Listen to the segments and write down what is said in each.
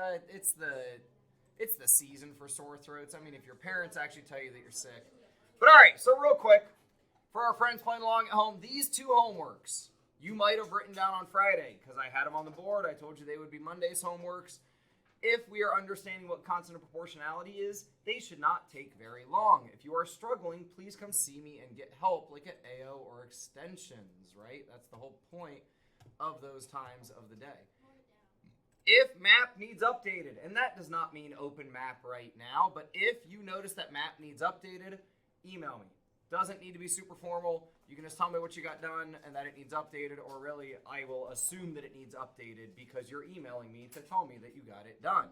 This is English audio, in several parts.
It's the season for sore throats. I mean, if your parents actually tell you that you're sick. But all right, so real quick, for our friends playing along at home, these two homeworks you might have written down on Friday because I had them on the board. I told you they would be Monday's homeworks. If we are understanding what constant proportionality is, they should not take very long. If you are struggling, please come see me and get help, like at AO or extensions, right? That's the whole point of those times of the day. If map needs updated, and that does not mean open map right now, but if you notice that map needs updated, email me. Doesn't need to be super formal. You can just tell me what you got done and that it needs updated, or really, I will assume that it needs updated because you're emailing me to tell me that you got it done.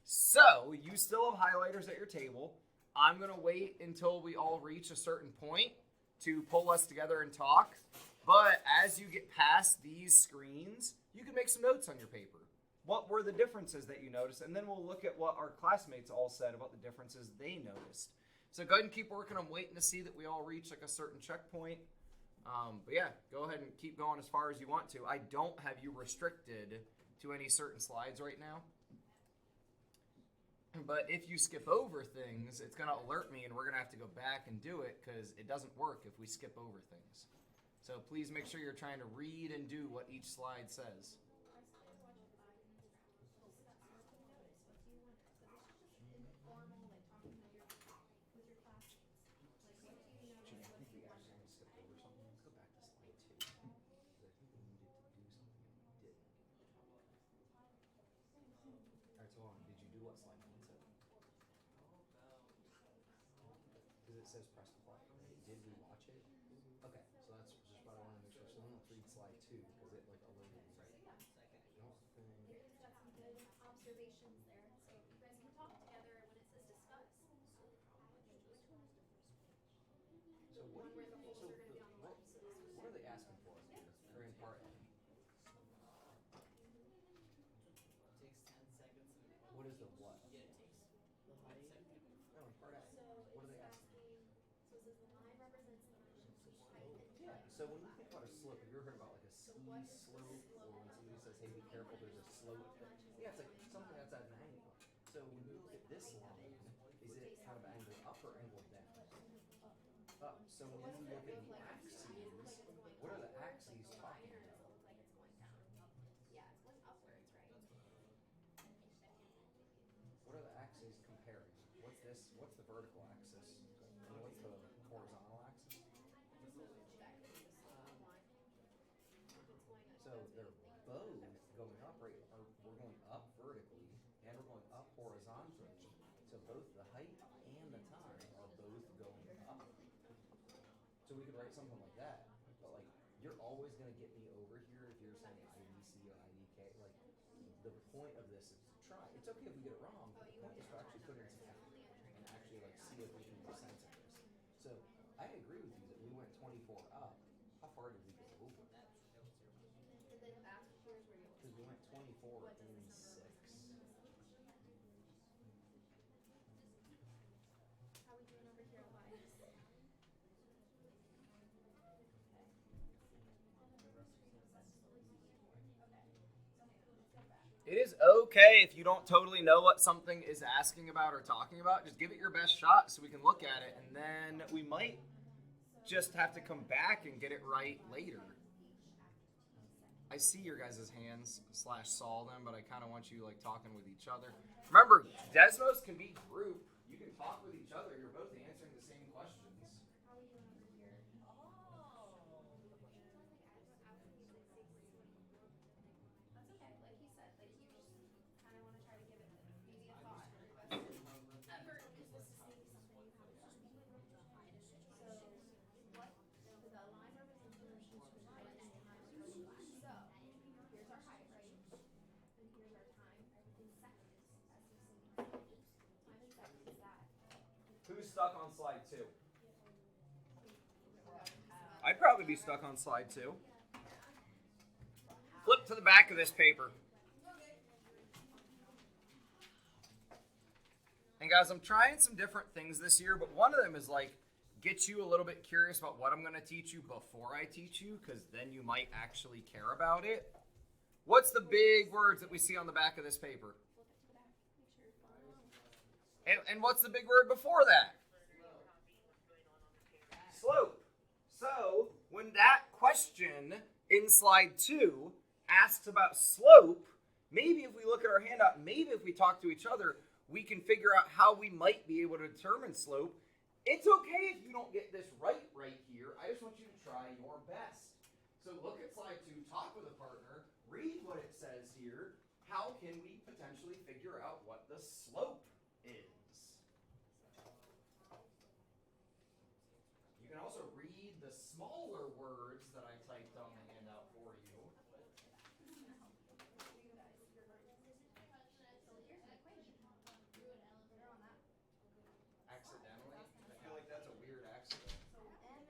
So, you still have highlighters at your table. I'm going to wait until we all reach a certain point to pull us together and talk. But as you get past these screens, you can make some notes on your paper. What were the differences that you noticed? And then we'll look at what our classmates all said about the differences they noticed. So go ahead and keep working. I'm waiting to see that we all reach like a certain checkpoint. But yeah, go ahead and keep going as far as you want to. I don't have you restricted to any certain slides right now. But if you skip over things, it's going to alert me and we're going to have to go back and do it because it doesn't work if we skip over things. So please make sure you're trying to read and do what each slide says. Because it says press play, right? Did we watch it? Okay, so that's just what I want to make sure. So then let's read slide 2 because it like alerted me, right? Don't think. It's got some good observations there. So you guys can talk together when it says discuss. So what, One where the holes are going to be on the left. So this what are they asking for us here? Or in part A? What is the what? No, in part A. What are they asking? So it says the line represents the relationship between height and Yeah, so when you think about a slope, have you ever heard about like a ski slope? Or when somebody says, hey, be careful, there's a slope. Yeah, it's like something that's at an angle. So when you look at this line, is it kind of angled up or angled down? Up. So when you look at the axes, what are the axes talking about? like it's going down. Yeah, it's going upwards, right? What are the axes comparing? What's this? What's the vertical axis? And what's the horizontal axis? So they're both going up, right? Or we're going up vertically and we're going up horizontally. So both the height and the time are both going up. So we could write something like that. But like you're always gonna get me over here if you're saying IDC or IDK. Like the point of this is to try. It's okay if we get it wrong, but the point is to actually put in some effort and actually like see if we can make sense of this. So I agree with you that we went 24 up. How far did we go over? And then back here's where you Because we went 24 in 6. How are we doing over here, Elias? It is okay if you don't totally know what something is asking about or talking about. Just give it your best shot so we can look at it, and then we might just have to come back and get it right later. I see your guys' hands / saw them, but I kind of want you like talking with each other. Remember, Desmos can be group. You can talk with each other. You're both answering the same questions. How are we doing over here? That's okay. Like he said, like you just kind of want to try to give it maybe a thought. Effort is this maybe something you have done. So what the line represents the relationship between height and time across the line. So here's our height, right? And here's our time in seconds, as you see. Time in seconds that. Who's stuck on slide 2? I'd probably be stuck on slide 2. Flip to the back of this paper. And guys, I'm trying some different things this year, but one of them is like get you a little bit curious about what I'm going to teach you before I teach you, because then you might actually care about it. What's the big words that we see on the back of this paper? Flip it to the back. Make sure you're following. And what's the big word before that? Slope. So, when that question in slide 2 asks about slope, maybe if we look at our handout, maybe if we talk to each other, we can figure out how we might be able to determine slope. It's okay if you don't get this right here. I just want you to try your best. So look at slide 2, talk with a partner, read what it says here. How can we potentially figure out what the slope is? You can also read the smaller words that I typed on the handout for you. Accidentally? I feel like that's a weird accident.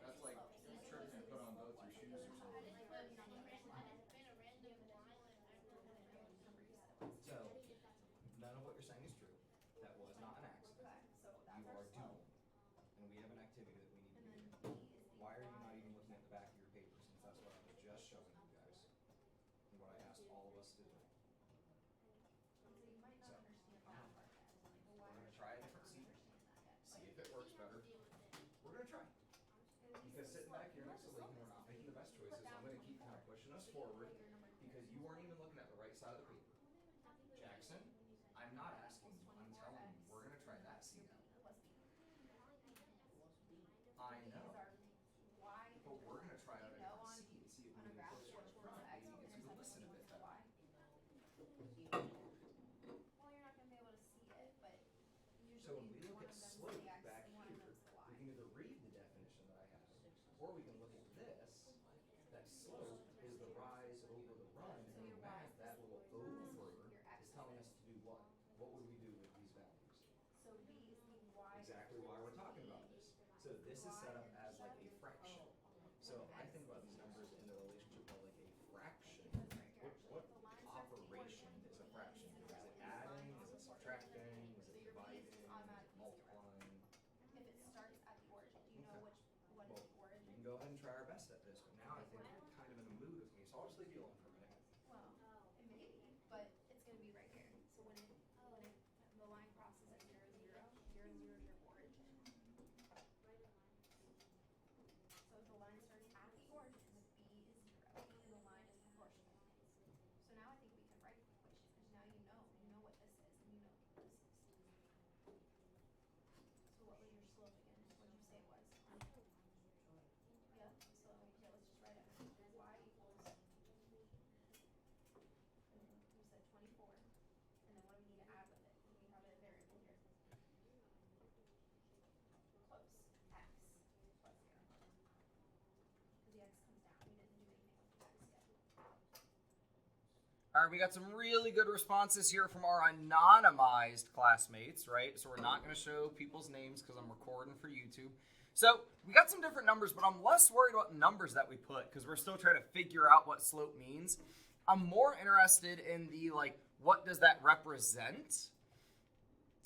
That's like you tripped and put on both your shoes or something. So, none of what you're saying is true. That was not an accident. You are doomed. And we have an activity that we need to be doing. Why are you not even looking at the back of your paper since that's what I was just showing you guys? And what I asked all of us to do. So, we're going to try a different seat. See if it works better. We're going to try. Because sitting back here next to Lincoln, we're not making the best choices. I'm going to keep kind of pushing us forward because you weren't even looking at the right side of the paper. Jackson, I'm not asking you. I'm telling you. We're going to try that seat out. I know. But we're going to try out a different seat and see if we can get closer to the front. Maybe get you to listen a bit better. Well, you're not going to be able to see it, but usually So when we look one at of them's slope the X back and one here, of them's the Y. we can either read the definition that I have, or we can look at this, that slope is the rise over the run, and in math, that little over is telling us to do what? What would we do with these values? So B is the Y. Exactly why we're talking about this. So this is set up as like a fraction. So I think about these numbers in the relationship of like a fraction. What operation is a fraction? Is it adding? Is it subtracting? Is it dividing? Is it multiplying? If it starts at the origin, do you know Okay. what Well, is the origin? we can go ahead and try our best at this, but now I think you're kind of in a mood with me, so I'll just leave you alone for a minute. Well, it may be, but it's going to be right here. So when the line crosses at 0, 0, 0, 0 is your origin. So if the line starts at the origin, B is 0, and the line is proportional. So now I think we can write the equation because now you know what this is, and you know what this is. So what was your slope again? What did you say it was? Yeah. So let's just write it. Y equals. You said 24, and then what do we need to add with it? We have a variable here. Close. X plus 0. Because the X comes down. We didn't do anything with the X yet. All right, we got some really good responses here from our anonymized classmates, right? So we're not going to show people's names because I'm recording for YouTube. So we got some different numbers, but I'm less worried about the numbers that we put because we're still trying to figure out what slope means. I'm more interested in the, like, what does that represent?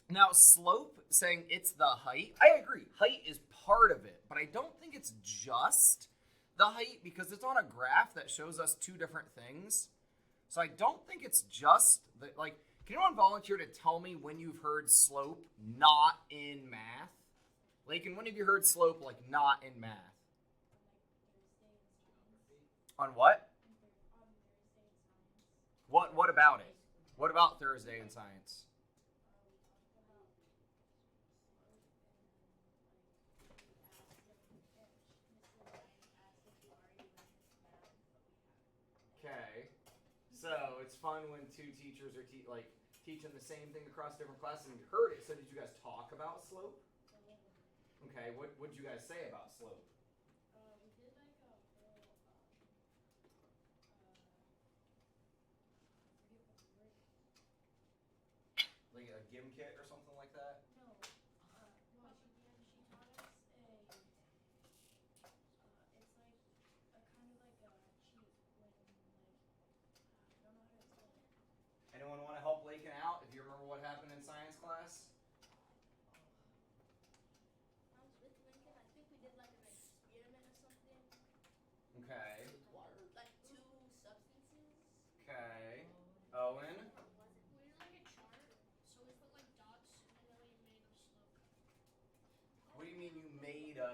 Now, slope, saying it's the height, I agree. Height is part of it, but I don't think it's just the height because it's on a graph that shows us two different things. So I don't think it's just, like, can anyone volunteer to tell me when you've heard slope not in math? Like, and when have you heard slope, like, not in math? On what? What about it? What about Thursday in science? Okay. So it's fun when two teachers are teaching the same thing across different classes and you heard it. So did you guys talk about slope? Okay, what did you guys say about slope? We did like a whole, I forget what the word is. Like a gym kit or something like that? No, well, she taught us it's like a kind of like a cheat when, I don't know how to explain it. Anyone want to help Lakin out if you remember what happened in science class? I was with Lincoln, I think we did like an experiment or something. Okay. Like two substances. Okay.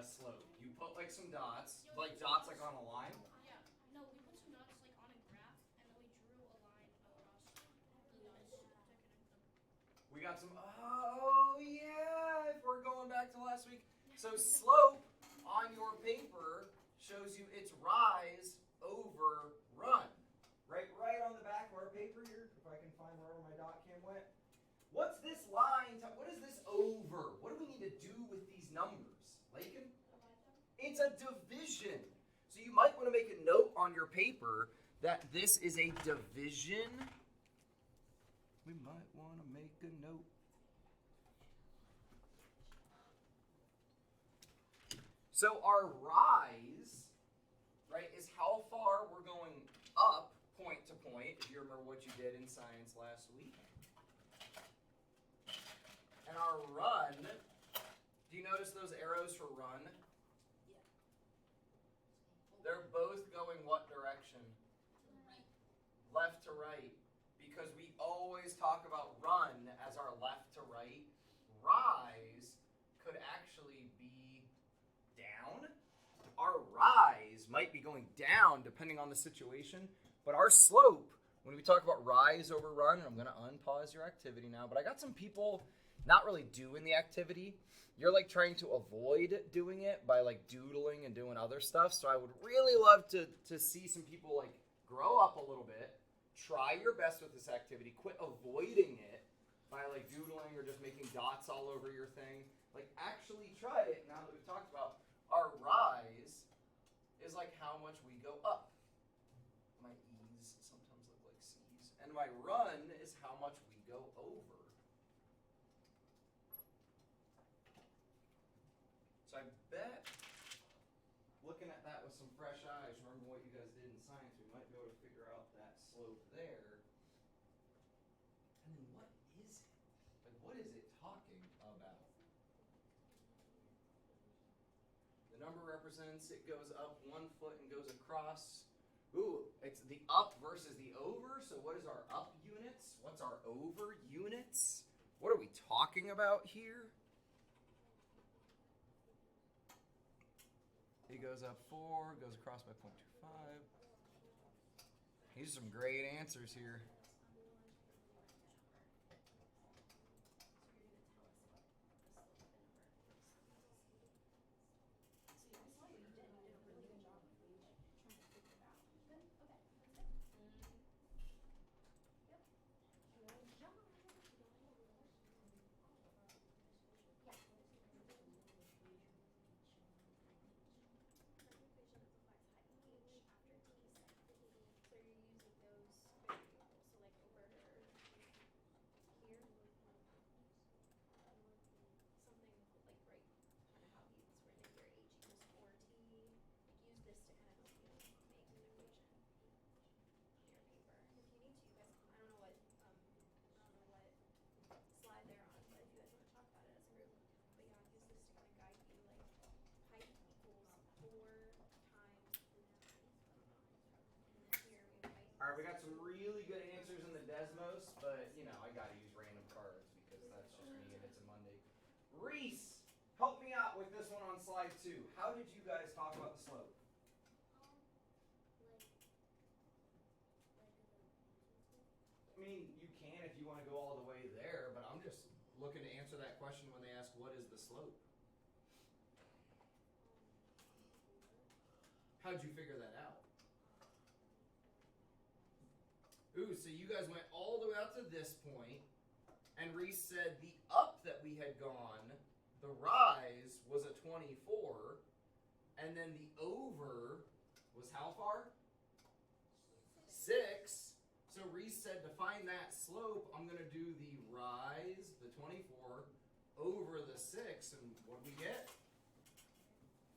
slope. You put like some dots, like dots like on a line. Yeah. No, we put some dots like on a graph, and then we drew a line across the dots to connect them. We got some. Oh yeah, if we're going back to last week. So slope on your paper shows you its rise over run. Right on the back of our paper here. If I can find wherever my dot cam went. What's this line? What is this over? What do we need to do with these numbers, Lakin? It's a division. So you might want to make a note on your paper that this is a division. We might want to make a note. So our rise, right, is how far we're going up point to point, if you remember what you did in science last week. And our run, do you notice those arrows for run? They're both going what direction? Left to right. Because we always talk about run as our left to right. Rise could actually be down. Our rise might be going down depending on the situation. But our slope, when we talk about rise over run, and I'm going to unpause your activity now, but I got some people not really doing the activity. You're like trying to avoid doing it by like doodling and doing other stuff. So I would really love to see some people like grow up a little bit, try your best with this activity, quit avoiding it by like doodling or just making dots all over your thing. Like actually try it now that we've talked about our rise is like how much we go up. My E's sometimes look like C's. And my run is how much we go over. So I bet, looking at that with some fresh eyes, remember what you guys did in science, we might be able to figure out that slope there. And then what is it? Like, what is it talking about? The number represents it goes up 1 foot and goes across. Ooh, it's the up versus the over. So what is our up units? What's our over units? What are we talking about here? It goes up 4, goes across by 0.25. These are some great answers here. All right, we got some really good answers in the Desmos, but, you know, I got to use random cards because that's just me and it's a Monday. Reese, help me out with this one on slide 2. How did you guys talk about the slope? I mean, you can if you want to go all the way there, but I'm just looking to answer that question when they ask, what is the slope? How'd you figure that out? Ooh, so you guys went all the way out to this point, and Reese said the up that we had gone, the rise was a 24, and then the over was how far? 6. So Reese said to find that slope, I'm going to do the rise, the 24, over the 6, and what do we get?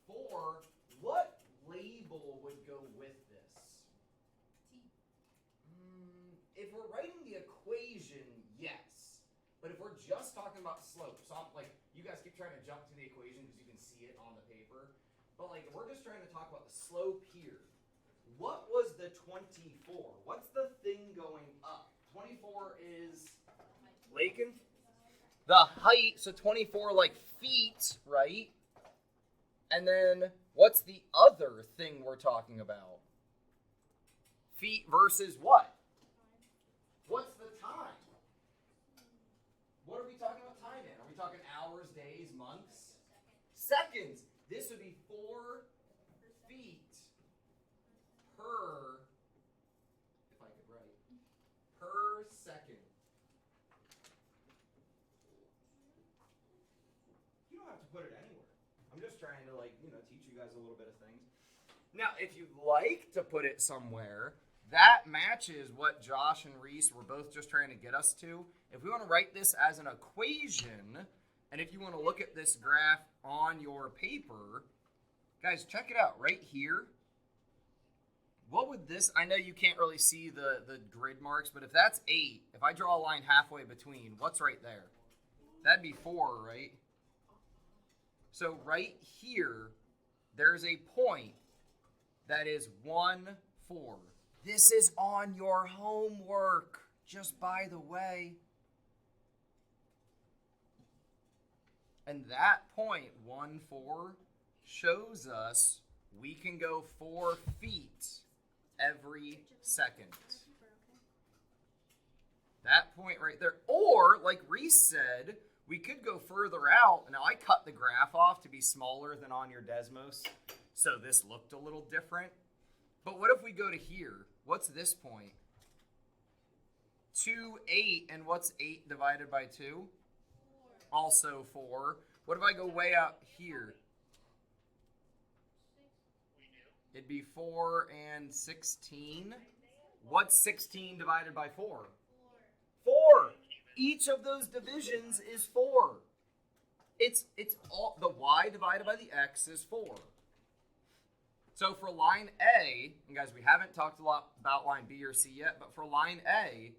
4. What label would go with this? If we're writing the equation, yes. But if we're just talking about slope, so I'm like, you guys keep trying to jump to the equation because you can see it on the paper. But like, we're just trying to talk about the slope here. What was the 24? What's the thing going up? 24 is Lakin? The height, so 24 like feet, right? And then what's the other thing we're talking about? Feet versus what? What's the time? What are we talking about time in? Are we talking hours, days, months? Seconds. This would be 4 feet per, if I could write, per second. You don't have to put it anywhere. I'm just trying to teach you guys a little bit of things. Now, if you'd like to put it somewhere, that matches what Josh and Reese were both just trying to get us to. If we want to write this as an equation, and if you want to look at this graph on your paper, guys, check it out right here. What would this, I know you can't really see the grid marks, but if that's 8, if I draw a line halfway between, what's right there? That'd be 4, right? So right here, there's a point that is 1, 4. This is on your homework, just by the way. And that point, 1, 4, shows us we can go 4 feet every second. That point right there. Or, like Reese said, we could go further out. Now, I cut the graph off to be smaller than on your Desmos, so this looked a little different. But what if we go to here? What's this point? 2, 8, and what's 8 divided by 2? Also 4. What if I go way out here? It'd be 4 and 16. What's 16 divided by 4? 4. Each of those divisions is 4. It's all, the y divided by the x is 4. So for line A, and guys, we haven't talked a lot about line B or C yet, but for line A,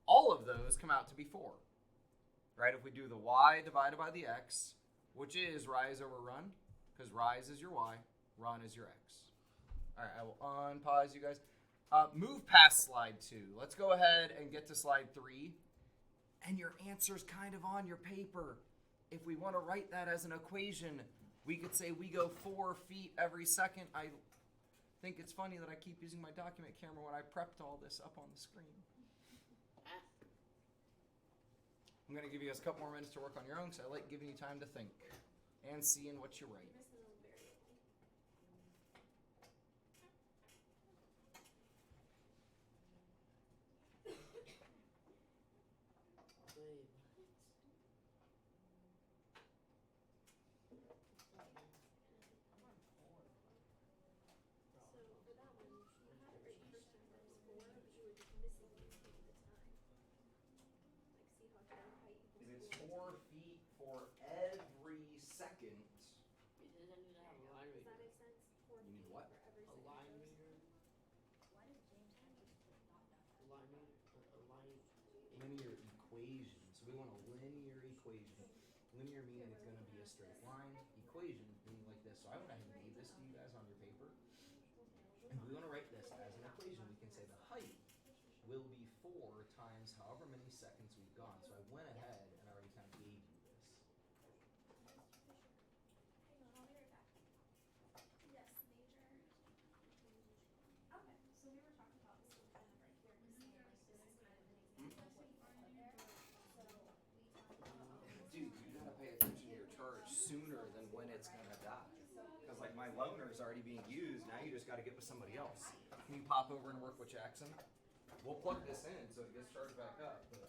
all of those come out to be 4. Right? If we do the y divided by the x, which is rise over run, because rise is your y, run is your x. All right, I will unpause you guys. Move past slide 2. Let's go ahead and get to slide 3. And your answer's kind of on your paper. If we want to write that as an equation, we could say we go 4 feet every second. I think it's funny that I keep using my document camera when I prepped all this up on the screen. I'm going to give you guys a couple more minutes to work on your own, because I like giving you time to think and seeing what you write. It's 4 feet for every second. It doesn't need to have a line Does that reader. make sense? 4 You need feet what? for every A second. line reader. Why did James have to put not that? A line reader. A line. Linear equation. So we want a linear equation. Linear meaning it's going to be a straight line. Equation meaning like this. So I went ahead and gave this to you guys on your paper. And we want to write this as an equation. We can say the height will be 4 times however many seconds we've gone. So I went ahead and already kind of gave you this. Hang on, I'll be right back. Yes, major. Okay, so we were talking about this one kind of right here, because like this is kind of an example of what you put there. So we talked about. Dude, you got to pay attention to your charge sooner than when it's going to die. Because like my loaner is already being used. Now you just got to get with somebody else. Can you pop over and work with Jackson? We'll plug this in so it gets charged back up. But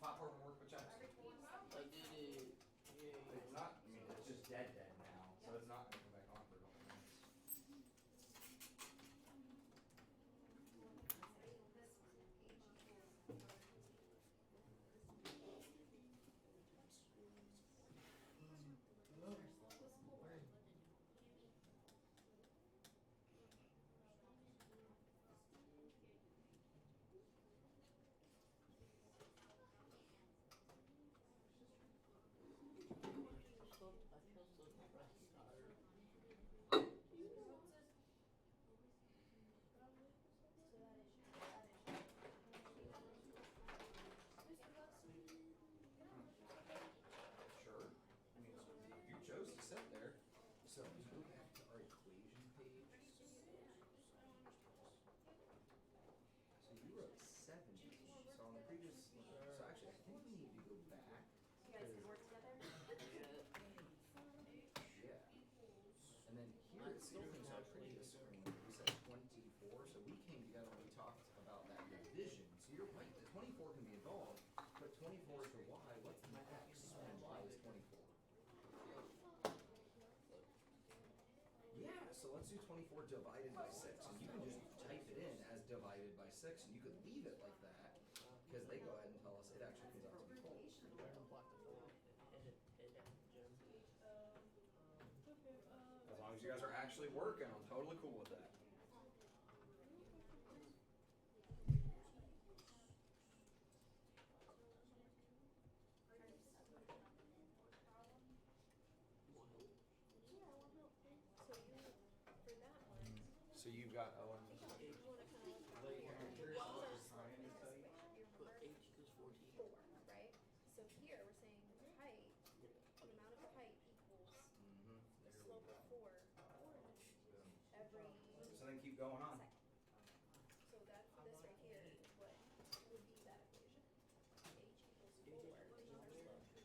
pop over and work with Jackson. I did it. Yeah. It's not, I mean, it's just dead now. So it's not going to come back on for a couple minutes. I feel so depressed, tired. Sure. I mean, you chose to sit there. So if we go back to our equation page. So you wrote 17. So on the previous, so actually I think we need to go back. You guys can work together? Yeah. And then here it still thinks our previous screen, we said 24, so we came together and we talked about that division. So you're right, the 24 can be involved, but 24 is the y, what's the x? And y is 24. Yeah, so let's do 24 divided by 6. And you can just type it in as divided by 6, and you could leave it like that, because they go ahead and tell us it actually comes out to be 12. As long as you guys are actually working, I'm totally cool with that. So you've got Owen. Four, right? So here we're saying the height, the amount of the height equals the slope of 4 every So then keep going on. second. So that this right here is what would be that equation. H equals 4 is our slope, which is our second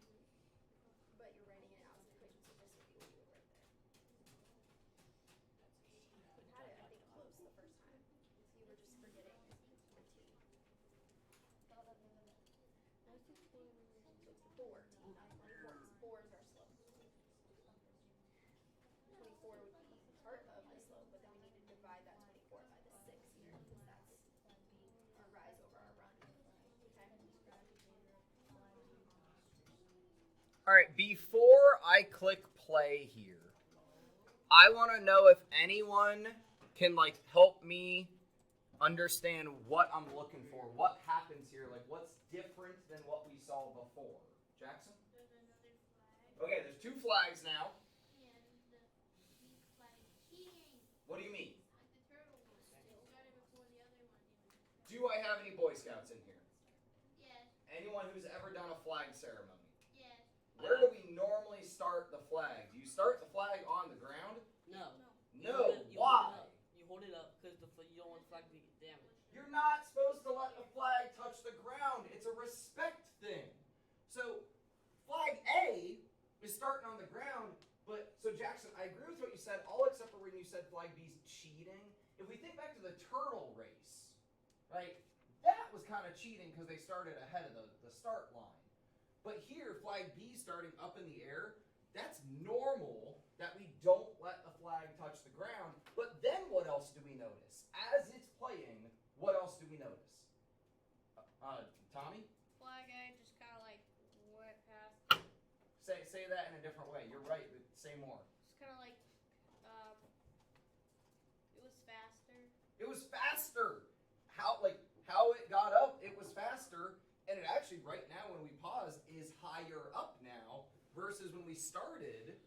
slope. But you're writing it out as an equation, so this would be what you would write there. We had it, I think, close the first time. So you were just forgetting the t. So it's 4, not 24, 'cause 4 is our slope. 24 would be part of the slope, but then we need to divide that 24 by the 6 here, because that's our rise over our run. Okay? All right, before I click play here, I want to know if anyone can help me understand what I'm looking for. What happens here? What's different than what we saw before? Jackson? There's another flag. Okay, there's 2 flags now. And the flag here. What do you mean? Like the turtle one. It started before the other one even. Do I have any Boy Scouts in here? Yes. Anyone who's ever done a flag ceremony? Yes. Where do we normally start the flag? Do you start the flag on the ground? No. No. You Why? hold it up because you don't want the flag to be damaged. You're not supposed to let the flag touch the ground. It's a respect thing. So, flag A is starting on the ground, so Jackson, I agree with what you said, all except for when you said flag B's cheating. If we think back to the turtle race, right, that was kind of cheating because they started ahead of the start line. But here, flag B starting up in the air, that's normal that we don't let the flag touch the ground. But then what else do we notice? As it's playing, what else do we notice? Tommy? Flag A just kind of went past. Say that in a different way. You're right, but say more. It's kind of it was faster. It was faster. How it got up, it was faster. And it actually, right now, when we pause, is higher up now versus when we started,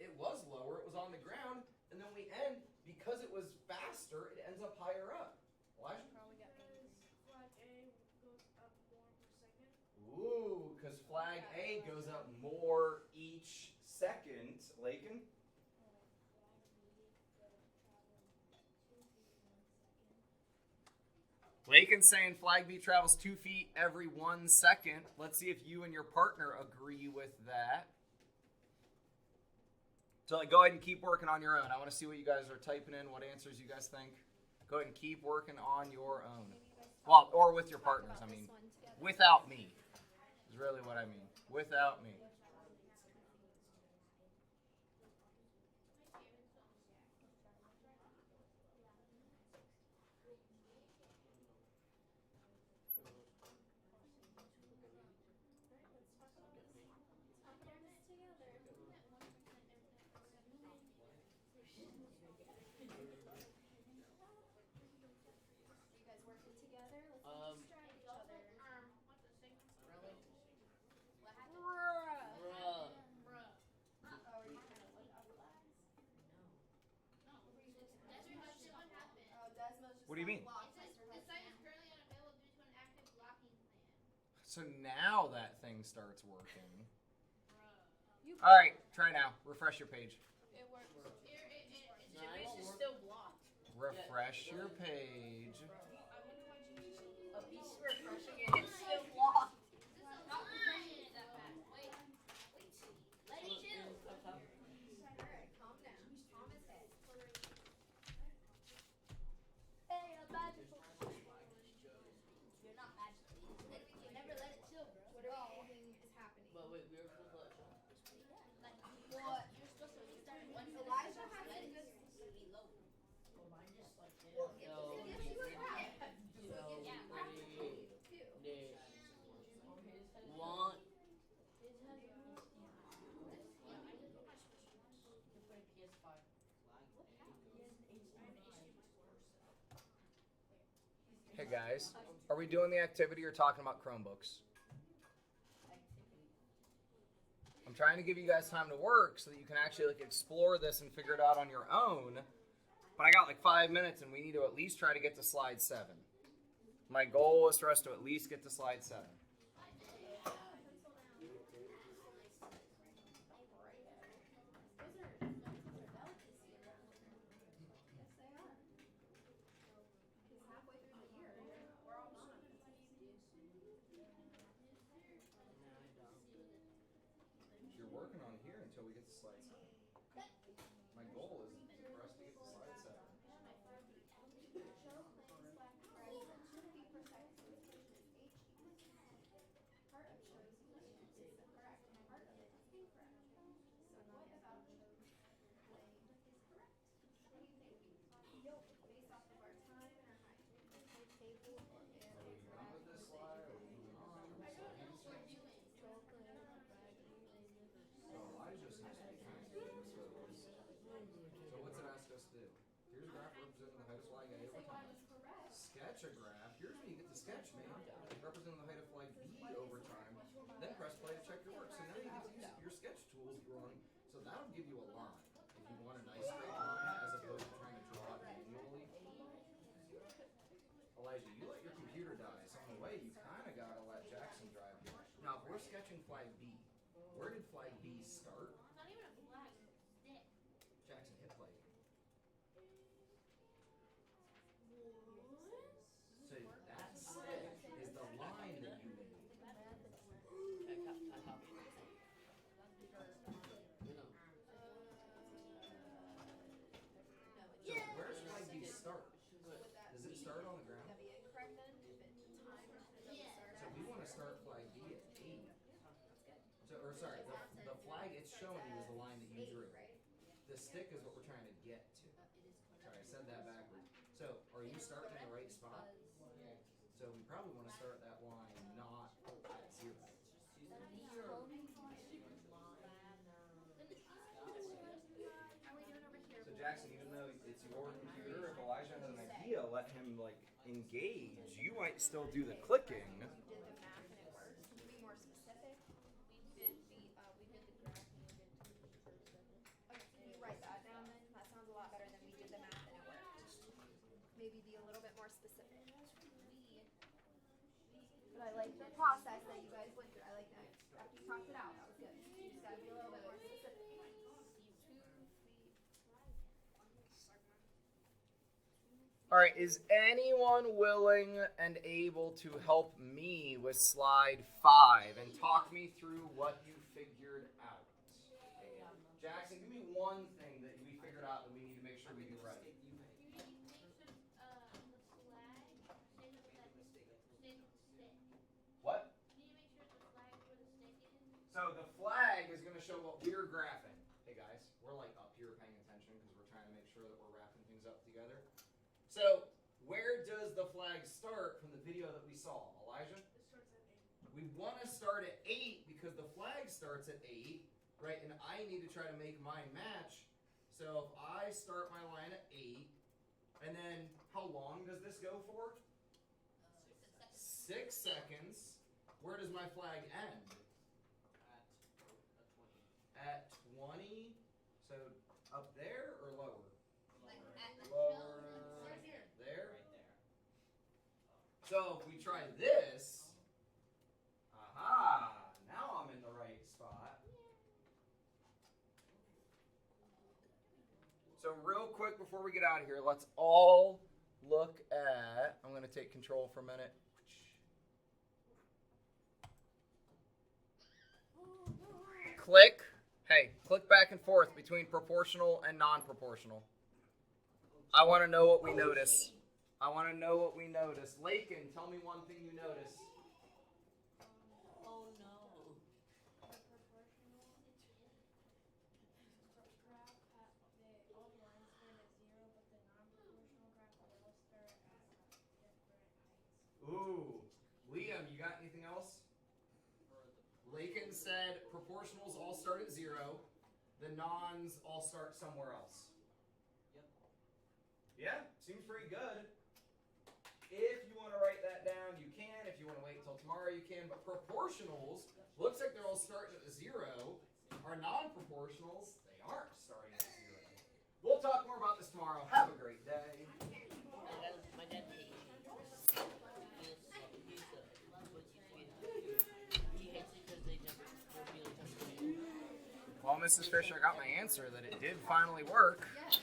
it was lower. It was on the ground. And then we end, because it was faster, it ends up higher up. Elijah? Probably got Flag A goes up more per second. Ooh, because flag A goes up more each second. Lakin? Lakin's saying flag B travels 2 feet every 1 second. Let's see if you and your partner agree with that. So go ahead and keep working on your own. I want to see what you guys are typing in, what answers you guys think. Go ahead and keep working on your own. Well, or with your partners, I mean. Without me is really what I mean. Without me. You guys working together? Let's distract each other. What happened? Bruh. Oh, are you trying to look up flags? Desert Hut said what happened. Oh, Desmos just What do you mean? blocked It says Mr. the Hudson. site is currently unavailable due to an active blocking plan. So now that thing starts working. You All right, try now. Refresh your page. It works. Nah, it won't work. still blocked. Refresh your page. He's refreshing it. It's still blocked. Not refreshing it that fast. Wait. Let it chill. Alright, calm down. Calm as head. Hey, I'm magical. You're not magical. And we can never let it chill, bro. What are we thinking is happening? But wait, we were supposed to let it show. Like, what? You're supposed to restart it. Elijah has some good. Well, get Yo, the yes, you would have. yo, Yeah, ready, too. day. One. Hey guys, are we doing the activity or talking about Chromebooks? I'm trying to give you guys time to work so that you can actually like explore this and figure it out on your own. But I got like 5 minutes and we need to at least try to get to slide 7. My goal is for us to at least get to slide 7. Yes, they are. Because halfway through the year, we're all done. You're working on here until we get to slide 7. My goal is for us to get to slide 7. Done with this slide? Are we moving on? So Elijah seems to be trying to do this with us. So what's it ask us to do? Here's a graph representing the height of flag A over time. Sketch a graph. Here's where you get to sketch, man. Representing the height of flag B over time. Then press play to check your work. So now you get to use your sketch tools you're on. So that'll give you a line. If you want a nice straight line as opposed to trying to draw it manually. Elijah, you let your computer die. So in a way, you kind of got to let Jackson drive you. Now, if we're sketching flag B, where did flag B start? Not even a flag. Stick. Jackson, hit play. So that stick is the line that you made. I copied it. You know. So where's flag B start? Does it start on the ground? That'd be incorrect then if it timed. So we want to start flag B at 8. So, or sorry, the flag it's showing you is the line that you drew. The stick is what we're trying to get to. Sorry, I said that backwards. So, are you starting in the right spot? So we probably want to start that line not at 0. So Jackson, even though it's your computer, if Elijah has an idea, let him like engage. You might still do the clicking. You did the math and it worked. Can you be more specific? We did the graph and we did 2 Okay, can you write that down then? That sounds a lot better than we did the math and it worked. Maybe be a little bit more specific. But I like the process that you guys went through. I like that. After you talked it out, that was good. You just gotta be a little bit more specific. All right, is anyone willing and able to help me with slide 5 and talk me through what you figured out? Jackson, give me one thing that we figured out that we need to make sure we do right. What? So the flag is going to show what we're graphing. Hey guys, we're like up here paying attention because we're trying to make sure that we're wrapping things up together. So where does the flag start from the video that we saw, Elijah? It starts at 8. We want to start at 8 because the flag starts at 8, right? And I need to try to make mine match. So if I start my line at 8, and then how long does this go for? 6 seconds. Where does my flag end? At 20. So up there or lower? Lower. There. So if we try this, So real quick before we get out of here, let's all look at, I'm going to take control for a minute. Click back and forth between proportional and non-proportional. I want to know what we notice. Lakin, tell me one thing you notice. Oh no. The proportional graph, all the lines start at 0, but the non-proportional graph, they all start at different heights. Ooh. Liam, you got anything else? Lakin said proportionals all start at 0. The nons all start somewhere else. Yep. Yeah, seems pretty good. If you want to write that down, you can. If you want to wait until tomorrow, you can. But proportionals, looks like they're all starting at 0. Our non-proportionals, they aren't starting at 0. We'll talk more about this tomorrow. Have a great day. My dad hates me. He hates it because they never reveal it. Well, Mrs. Fisher, I got my answer that it did finally work. Yes.